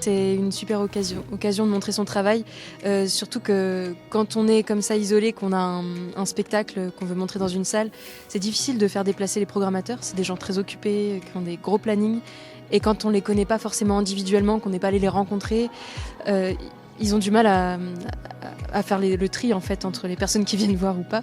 c'était une super occasion de montrer son travail. Surtout que quand on est comme ça isolé, qu'on a un spectacle qu'on veut montrer dans une salle, c'est difficile de faire déplacer les programmateurs. C'est des gens très occupés, qui ont des gros plannings. Et quand on les connaît pas forcément individuellement, qu'on n'est pas allé les rencontrer, ils ont du mal à faire le tri en fait entre les personnes qui viennent voir ou pas.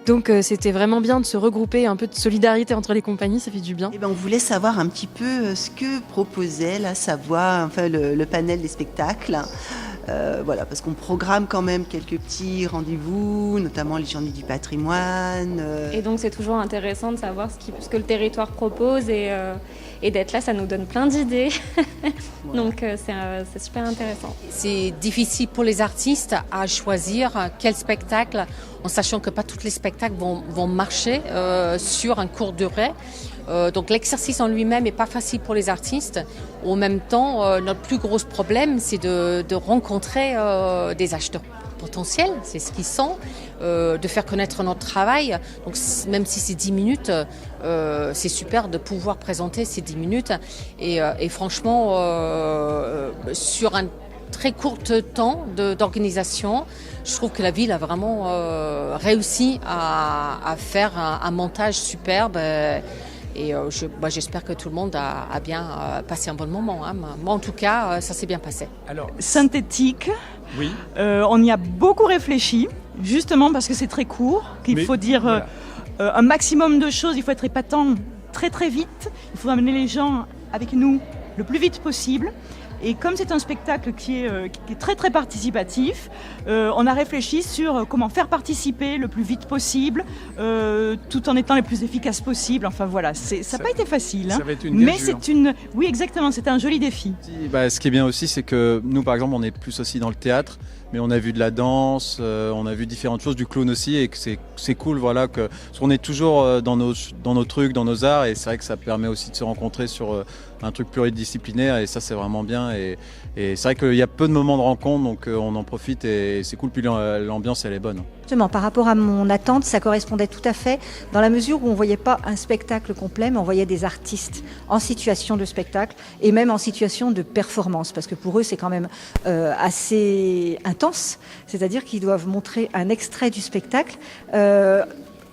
Donc c'était vraiment bien de se regrouper, un peu de solidarité entre les compagnies, ça fait du bien. Eh ben, on voulait savoir un petit peu ce que proposait la Savoie, enfin le panel des spectacles. Voilà, parce qu'on programme quand même quelques petits rendez-vous, notamment les journées du patrimoine. Et donc c'est toujours intéressant de savoir ce que le territoire propose et d'être là, ça nous donne plein d'idées. Voilà. Donc c'est super intéressant. C'est difficile pour les artistes à choisir quel spectacle, en sachant que pas tous les spectacles vont marcher sur un court durée. Donc l'exercice en lui-même n'est pas facile pour les artistes. En même temps, notre plus gros problème, c'est de rencontrer des acheteurs potentiels, c'est ce qu'ils sont, de faire connaître notre travail. Donc même si c'est 10 minutes, c'est super de pouvoir présenter ces 10 minutes. Et franchement, sur un très court temps d'organisation, je trouve que la ville a vraiment réussi à faire un montage superbe. Et j'espère que tout le monde a bien passé un bon moment. Hein. Moi, en tout cas, ça s'est bien passé. Alors, synthétique. Oui. On y a beaucoup réfléchi, justement parce que c'est très court, qu'il faut dire voilà. Un maximum de choses. Il faut être épatant très très vite. Il faut amener les gens avec nous le plus vite possible. Et comme c'est un spectacle qui est très très participatif, on a réfléchi sur comment faire participer le plus vite possible, tout en étant les plus efficaces possible. Enfin voilà, ça n'a pas été facile. Ça va être une mais gageure. Oui exactement, c'était un joli défi. Ce qui est bien aussi, c'est que nous par exemple, on est plus aussi dans le théâtre, mais on a vu de la danse, on a vu différentes choses, du clown aussi, et que c'est cool, voilà, parce qu'on est toujours dans nos trucs, dans nos arts, et c'est vrai que ça permet aussi de se rencontrer sur un truc pluridisciplinaire, et ça c'est vraiment bien, et c'est vrai qu'il y a peu de moments de rencontre, donc on en profite, et c'est cool, puis l'ambiance elle est bonne. Justement, par rapport à mon attente, ça correspondait tout à fait, dans la mesure où on ne voyait pas un spectacle complet, mais on voyait des artistes en situation de spectacle, et même en situation de performance, parce que pour eux c'est quand même assez intense, c'est-à-dire qu'ils doivent montrer un extrait du spectacle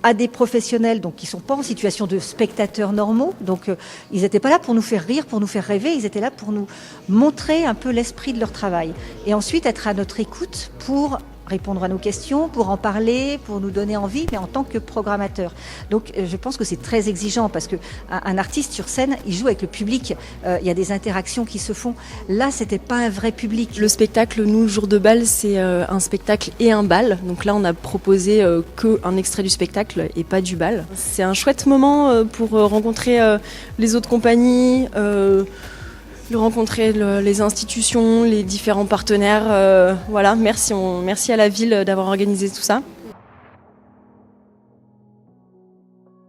à des professionnels donc, qui ne sont pas en situation de spectateurs normaux. Donc ils n'étaient pas là pour nous faire rire, pour nous faire rêver, ils étaient là pour nous montrer un peu l'esprit de leur travail. Et ensuite être à notre écoute pour répondre à nos questions, pour en parler, pour nous donner envie, mais en tant que programmateur. Donc je pense que c'est très exigeant parce qu'un artiste sur scène, il joue avec le public, il y a des interactions qui se font. Là, c'était pas un vrai public. Le spectacle, nous, jour de bal, c'est un spectacle et un bal. Donc là, on a proposé qu'un extrait du spectacle et pas du bal. C'est un chouette moment pour rencontrer les autres compagnies, rencontrer les institutions, les différents partenaires. Voilà, merci à la ville d'avoir organisé tout ça.